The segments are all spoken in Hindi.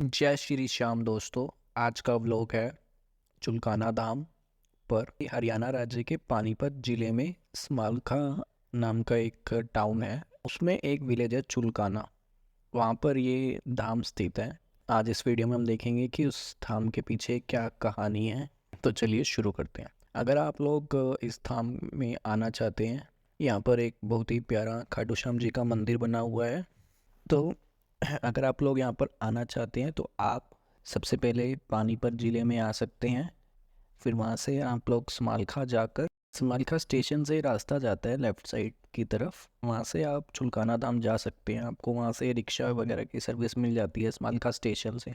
जय श्री श्याम दोस्तों। आज का व्लॉग है चुलकाना धाम पर। ये हरियाणा राज्य के पानीपत जिले में स्मालखा नाम का एक टाउन है। उसमें एक विलेज है चुलकाना। वहाँ पर ये धाम स्थित है। आज इस वीडियो में हम देखेंगे कि उस धाम के पीछे क्या कहानी है। तो चलिए शुरू करते हैं। अगर आप लोग इस धाम में आना चाहते हैं, यहाँ पर एक बहुत ही प्यारा खाटू श्याम जी का मंदिर बना हुआ है। तो अगर आप लोग यहाँ पर आना चाहते हैं तो आप सबसे पहले पानीपत ज़िले में आ सकते हैं। फिर वहाँ से आप लोग समालखा जाकर, समालखा स्टेशन से रास्ता जाता है लेफ़्ट साइड की तरफ, वहाँ से आप चुलकाना धाम जा सकते हैं। आपको वहाँ से रिक्शा वगैरह की सर्विस मिल जाती है समालखा स्टेशन से।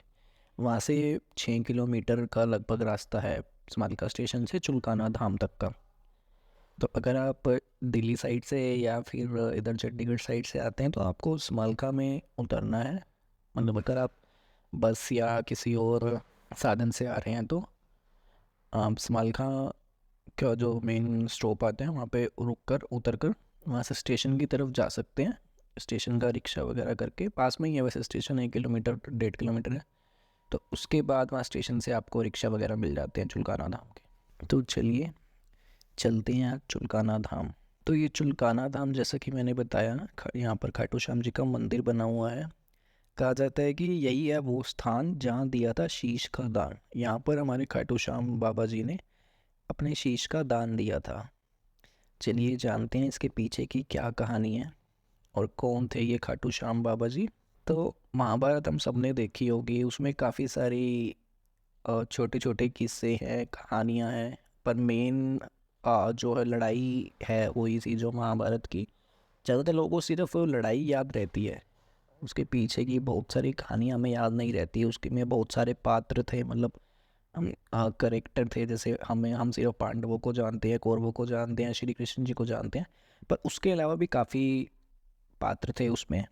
वहाँ से 6 किलोमीटर का लगभग रास्ता है समालखा स्टेशन से चुलकाना धाम तक का। तो अगर आप दिल्ली साइड से या फिर इधर चंडीगढ़ साइड से आते हैं तो आपको समालखा में उतरना है। मतलब अगर आप बस या किसी और साधन से आ रहे हैं तो आप समालखा का जो मेन स्टॉप आता है वहाँ पे रुक कर उतर कर वहाँ से स्टेशन की तरफ जा सकते हैं। स्टेशन का रिक्शा वगैरह करके, पास में ही है वैसे स्टेशन, 1 किलोमीटर 1.5 किलोमीटर है। तो उसके बाद वहाँ स्टेशन से आपको रिक्शा वगैरह मिल जाते हैं चुलकाना धाम के। तो चलिए चलते हैं आज चुलकाना धाम। तो ये चुलकाना धाम, जैसा कि मैंने बताया, यहाँ पर खाटू श्याम जी का मंदिर बना हुआ है। कहा जाता है कि यही है वो स्थान जहाँ दिया था शीश का दान। यहाँ पर हमारे खाटू श्याम बाबा जी ने अपने शीश का दान दिया था। चलिए जानते हैं इसके पीछे की क्या कहानी है और कौन थे ये खाटू श्याम बाबा जी। तो महाभारत हम सब ने देखी होगी, उसमें काफ़ी सारी छोटे छोटे किस्से हैं, कहानियाँ हैं। पर मेन जो है लड़ाई है वही थी जो महाभारत की। ज़्यादातर लोगों को सिर्फ लड़ाई याद रहती है, उसके पीछे की बहुत सारी कहानियाँ हमें याद नहीं रहती। उसके में बहुत सारे पात्र थे, मतलब हम करेक्टर थे। जैसे हम सिर्फ पांडवों को जानते हैं, कौरवों को जानते हैं, श्री कृष्ण जी को जानते हैं, पर उसके अलावा भी काफ़ी पात्र थे उसमें।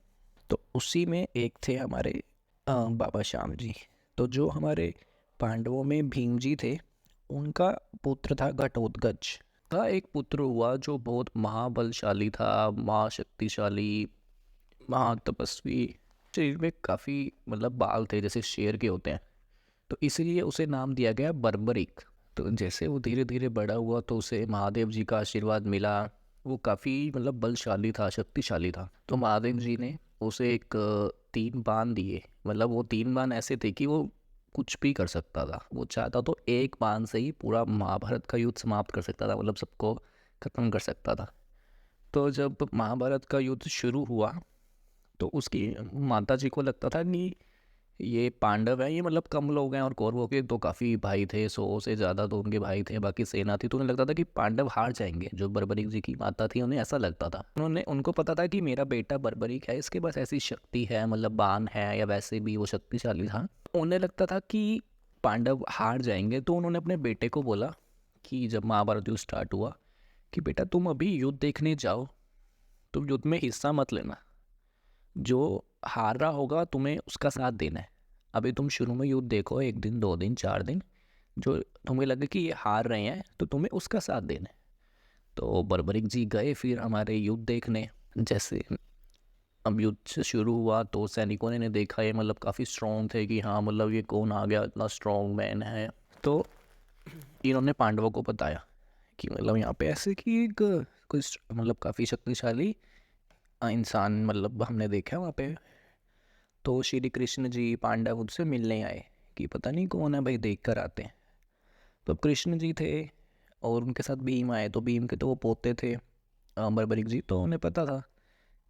तो उसी में एक थे हमारे बाबा श्याम जी। तो जो हमारे पांडवों में भीम जी थे, उनका पुत्र था घटोत्कच। का एक पुत्र हुआ जो बहुत महाबलशाली था, महाशक्तिशाली, महातपस्वी। शरीर में काफ़ी मतलब बाल थे जैसे शेर के होते हैं। तो इसीलिए उसे नाम दिया गया बर्बरिक। तो जैसे वो धीरे धीरे बड़ा हुआ तो उसे महादेव जी का आशीर्वाद मिला। वो काफ़ी मतलब बलशाली था, शक्तिशाली था। तो महादेव जी ने उसे एक 3 बाण दिए। मतलब वो 3 बाण ऐसे थे कि वो कुछ भी कर सकता था। वो चाहता तो एक बाण से ही पूरा महाभारत का युद्ध समाप्त कर सकता था, मतलब सबको खत्म कर सकता था। तो जब महाभारत का युद्ध शुरू हुआ तो उसकी माता जी को लगता था कि ये पांडव हैं, ये मतलब कम लोग हैं, और कौरवों के तो काफ़ी भाई थे, 100 से ज़्यादा तो उनके भाई थे, बाकी सेना थी। तो उन्हें लगता था कि पांडव हार जाएंगे। जो बर्बरीक जी की माता थी उन्हें ऐसा लगता था। उनको पता था कि मेरा बेटा बर्बरीक है, इसके पास ऐसी शक्ति है, मतलब बाण है, या वैसे भी वो शक्तिशाली था। उन्हें लगता था कि पांडव हार जाएंगे। तो उन्होंने अपने बेटे को बोला कि जब महाभारत युद्ध स्टार्ट हुआ कि बेटा तुम अभी युद्ध देखने जाओ, तुम युद्ध में हिस्सा मत लेना, जो हार रहा होगा तुम्हें उसका साथ देना है। अभी तुम शुरू में युद्ध देखो, 1 दिन 2 दिन 4 दिन, जो तुम्हें लगे कि ये हार रहे हैं तो तुम्हें उसका साथ देना है। तो बर्बरिक जी गए फिर हमारे युद्ध देखने। जैसे अब युद्ध शुरू हुआ तो सैनिकों ने देखा ये मतलब काफ़ी स्ट्रॉन्ग थे कि हाँ मतलब ये कौन आ गया, इतना स्ट्रॉन्ग मैन है। तो इन्होंने पांडवों को बताया कि मतलब यहाँ पे ऐसे कि एक कुछ मतलब काफ़ी शक्तिशाली इंसान मतलब हमने देखा है वहाँ पे। तो श्री कृष्ण जी पांडव उनसे मिलने आए कि पता नहीं कौन है भाई, देख कर आते हैं। तो अब कृष्ण जी थे और उनके साथ भीम आए। तो भीम के तो वो पोते थे बर्बरिक जी, तो उन्हें पता था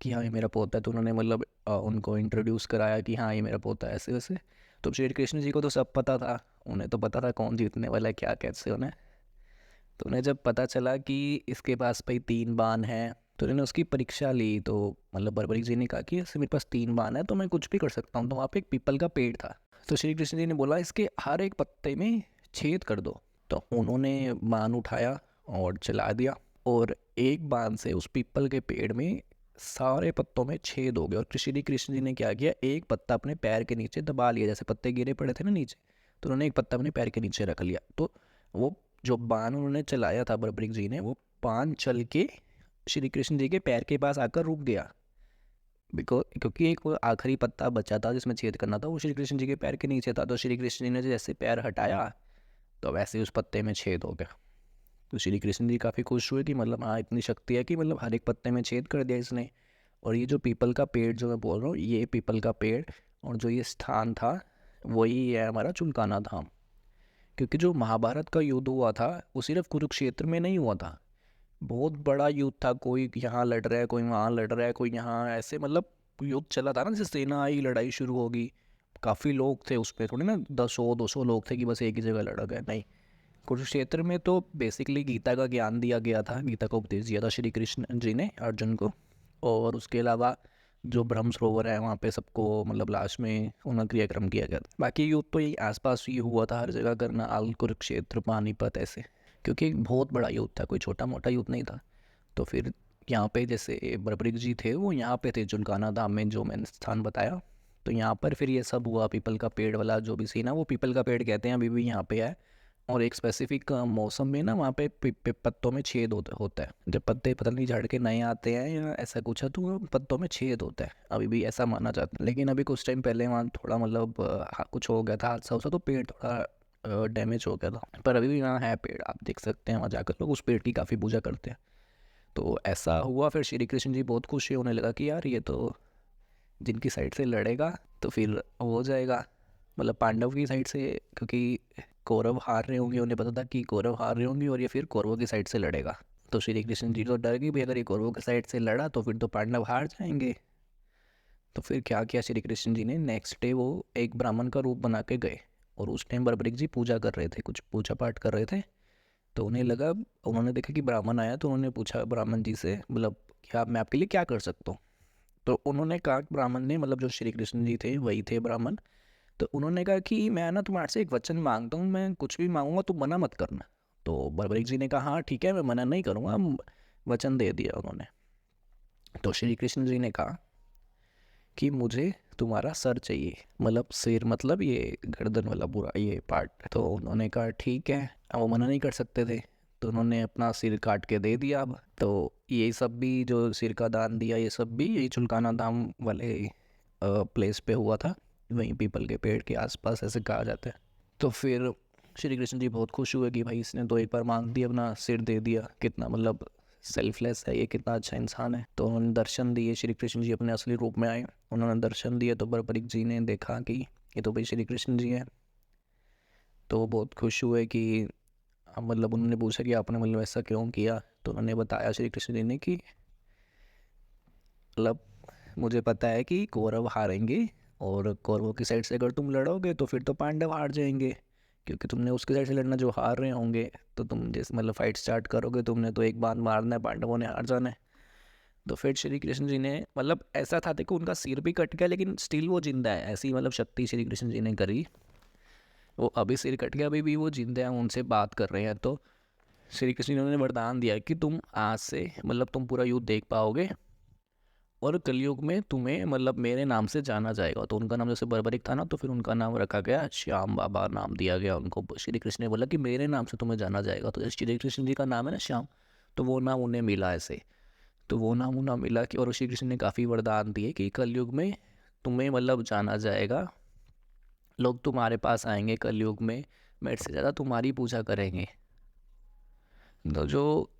कि हाँ ये मेरा पोता है। तो उन्होंने मतलब उनको इंट्रोड्यूस कराया कि हाँ ये मेरा पोता है, ऐसे वैसे। तो श्री कृष्ण जी को तो सब पता था, उन्हें तो पता था कौन जीतने वाला है, क्या कैसे उन्हें। तो उन्हें जब पता चला कि इसके पास भाई 3 बाण हैं तो उन्होंने उसकी परीक्षा ली। तो मतलब बर्बरीक जी ने कहा कि ऐसे मेरे पास 3 बाण है तो मैं कुछ भी कर सकता हूँ। तो वहाँ पे एक पीपल का पेड़ था। तो श्री कृष्ण जी ने बोला इसके हर एक पत्ते में छेद कर दो। तो उन्होंने बाण उठाया और चला दिया, और एक बाण से उस पीपल के पेड़ में सारे पत्तों में छेद हो गए। और श्री कृष्ण जी ने क्या किया, एक पत्ता अपने पैर के नीचे दबा लिया। जैसे पत्ते गिरे पड़े थे ना नीचे, तो उन्होंने एक पत्ता अपने पैर के नीचे रख लिया। तो वो जो बाण उन्होंने चलाया था बर्बरीक जी ने, वो बाण चल के श्री कृष्ण जी के पैर के पास आकर रुक गया। क्योंकि एक वो आखिरी पत्ता बचा था जिसमें छेद करना था, वो श्री कृष्ण जी के पैर के नीचे था। तो श्री कृष्ण जी ने जैसे पैर हटाया तो वैसे ही उस पत्ते में छेद हो गया। तो श्री कृष्ण जी काफ़ी खुश हुए कि मतलब हाँ इतनी शक्ति है कि मतलब हर एक पत्ते में छेद कर दिया इसने। और ये जो पीपल का पेड़ जो मैं बोल रहा हूँ, ये पीपल का पेड़ और जो ये स्थान था वही है हमारा चुलकाना धाम। क्योंकि जो महाभारत का युद्ध हुआ था वो सिर्फ कुरुक्षेत्र में नहीं हुआ था, बहुत बड़ा युद्ध था। कोई यहाँ लड़ रहा है, कोई वहाँ लड़ रहा है, कोई यहाँ, ऐसे मतलब युद्ध चला था ना। जैसे सेना आई, लड़ाई शुरू होगी, काफ़ी लोग थे उसमें, थोड़ी ना 100-200 लोग थे कि बस एक ही जगह लड़ा गया, नहीं। कुरुक्षेत्र में तो बेसिकली गीता का ज्ञान दिया गया था, गीता का उपदेश दिया था श्री कृष्ण जी ने अर्जुन को। और उसके अलावा जो ब्रह्म सरोवर है वहाँ पे सबको मतलब लास्ट में उन्हें क्रियाक्रम किया गया था। बाकी युद्ध तो यही आसपास ही हुआ था, हर जगह करनाल, कुरुक्षेत्र, पानीपत, ऐसे। क्योंकि एक बहुत बड़ा युद्ध था, कोई छोटा मोटा युद्ध नहीं था। तो फिर यहाँ पे जैसे बर्बरीक जी थे वो यहाँ पे थे चुलकाना धाम में, जो मैंने स्थान बताया। तो यहाँ पर फिर ये सब हुआ, पीपल का पेड़ वाला जो भी सीन है वो पीपल का पेड़ कहते हैं, अभी भी यहाँ पे है। और एक स्पेसिफिक मौसम में ना वहाँ पे पत्तों में छेद होता है। जब पत्ते पता नहीं झड़ के नए आते हैं या ऐसा कुछ है तो वो पत्तों में छेद होता है, अभी भी ऐसा माना जाता है। लेकिन अभी कुछ टाइम पहले वहाँ थोड़ा मतलब कुछ हो गया था, हादसा हुआ तो पेड़ थोड़ा डैमेज हो गया था। पर अभी भी वहाँ है पेड़, आप देख सकते हैं, वहाँ जाकर लोग उस पेड़ की काफ़ी पूजा करते हैं। तो ऐसा हुआ, फिर श्री कृष्ण जी बहुत खुश होने लगा कि यार ये तो जिनकी साइड से लड़ेगा तो फिर हो जाएगा, मतलब पांडव की साइड से। क्योंकि कौरव हार रहे होंगे, उन्हें पता था कि कौरव हार रहे होंगे और ये फिर कौरवों की साइड से लड़ेगा। तो श्री कृष्ण जी तो डर गए भाई, अगर ये कौरवों की साइड से लड़ा तो फिर तो पांडव हार जाएंगे। तो फिर क्या किया श्री कृष्ण जी ने, नेक्स्ट डे वो एक ब्राह्मण का रूप बना के गए। और उस टाइम बर्बरीक जी पूजा कर रहे थे, कुछ पूजा पाठ कर रहे थे। तो उन्हें लगा, उन्होंने देखा कि ब्राह्मण आया, तो उन्होंने पूछा ब्राह्मण जी से, मतलब क्या मैं आपके लिए क्या कर सकता हूँ। तो उन्होंने कहा, ब्राह्मण ने, मतलब जो श्री कृष्ण जी थे वही थे ब्राह्मण। तो उन्होंने कहा कि मैं ना तुम्हारे से एक वचन मांगता हूँ, मैं कुछ भी मांगूंगा तुम मना मत करना। तो बर्बरीक जी ने कहा हाँ ठीक है, मैं मना नहीं करूँगा। वचन दे दिया उन्होंने। तो श्री कृष्ण जी ने कहा कि मुझे तुम्हारा सर चाहिए, मतलब सिर, मतलब ये गर्दन वाला पूरा ये पार्ट। तो उन्होंने कहा ठीक है, अब वो मना नहीं कर सकते थे। तो उन्होंने अपना सिर काट के दे दिया। अब तो ये सब भी जो सिर का दान दिया, ये सब भी यही चुलकाना धाम वाले प्लेस पे हुआ था, वहीं पीपल के पेड़ के आसपास, ऐसे कहा जाता है। तो फिर श्री कृष्ण जी बहुत खुश हुए कि भाई इसने तो एक बार मांग दिया, अपना सिर दे दिया, कितना मतलब सेल्फलेस है ये, कितना अच्छा इंसान है। तो उन्होंने दर्शन दिए, श्री कृष्ण जी अपने असली रूप में आए, उन्होंने दर्शन दिए। तो बर्बरीक जी ने देखा कि ये तो भाई श्री कृष्ण जी हैं। तो वो बहुत खुश हुए कि मतलब उन्होंने पूछा कि आपने मतलब ऐसा क्यों किया। तो उन्होंने बताया श्री कृष्ण जी ने कि मतलब मुझे पता है कि कौरव हारेंगे, और कौरवों की साइड से अगर तुम लड़ोगे तो फिर तो पांडव हार जाएंगे, क्योंकि तुमने उसकी साइड से लड़ना जो हार रहे होंगे। तो तुम जैसे मतलब फाइट स्टार्ट करोगे, तुमने तो एक बार मारना है, पांडवों ने हार जाना है। तो फिर श्री कृष्ण जी ने, मतलब ऐसा था, देखो उनका सिर भी कट गया लेकिन स्टिल वो जिंदा है, ऐसी मतलब शक्ति श्री कृष्ण जी ने करी। वो अभी सिर कट गया, अभी भी वो जिंदा है, उनसे बात कर रहे हैं। तो श्री कृष्ण जी ने वरदान दिया कि तुम आज से मतलब तुम पूरा युद्ध देख पाओगे, और कलयुग में तुम्हें मतलब मेरे नाम से जाना जाएगा। तो उनका नाम जैसे बर्बरिक था ना, तो फिर उनका नाम रखा गया श्याम बाबा, नाम दिया गया उनको। श्री कृष्ण ने बोला कि मेरे नाम से तुम्हें जाना जाएगा, तो श्री कृष्ण जी का नाम है ना श्याम, तो वो नाम उन्हें मिला ऐसे। तो वो नाम उन्हें मिला कि, और श्री कृष्ण ने काफ़ी वरदान दिए कि कलयुग में तुम्हें मतलब जाना जाएगा, लोग तुम्हारे पास आएंगे कलयुग में, मेरे से ज़्यादा तुम्हारी पूजा करेंगे। तो जो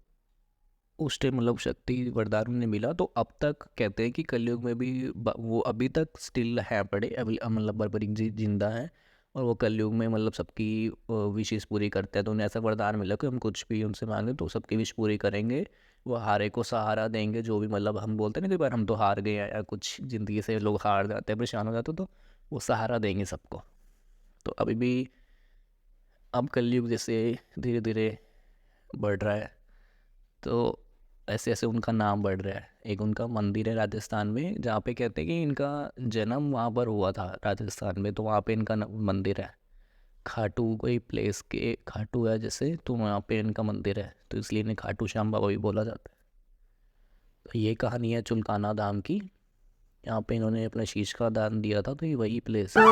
उस टाइम मतलब शक्ति वरदान उन्हें मिला, तो अब तक कहते हैं कि कलयुग में भी वो अभी तक स्टिल है पड़े, अभी मतलब बर्बरीक जी जिंदा है, और वो कलयुग में मतलब सबकी विशेष पूरी करते हैं। तो उन्हें ऐसा वरदान मिला कि हम कुछ भी उनसे मांगे तो सबकी विश पूरी करेंगे, वो हारे को सहारा देंगे। जो भी मतलब हम बोलते हैं ना कई बार हम तो हार गए हैं, या कुछ ज़िंदगी से लोग हार जाते हैं, परेशान हो जाते हैं, तो वो सहारा देंगे सबको। तो अभी भी अब कलयुग जैसे धीरे धीरे बढ़ रहा है, तो ऐसे ऐसे उनका नाम बढ़ रहा है। एक उनका मंदिर है राजस्थान में, जहाँ पे कहते हैं कि इनका जन्म वहाँ पर हुआ था राजस्थान में, तो वहाँ पे इनका मंदिर है। खाटू कोई प्लेस के खाटू है जैसे, तो वहाँ पे इनका मंदिर है, तो इसलिए इन्हें खाटू श्याम बाबा भी बोला जाता है। तो ये कहानी है चुलकाना धाम की, यहाँ पे इन्होंने अपने शीश का दान दिया था, तो ये वही प्लेस है।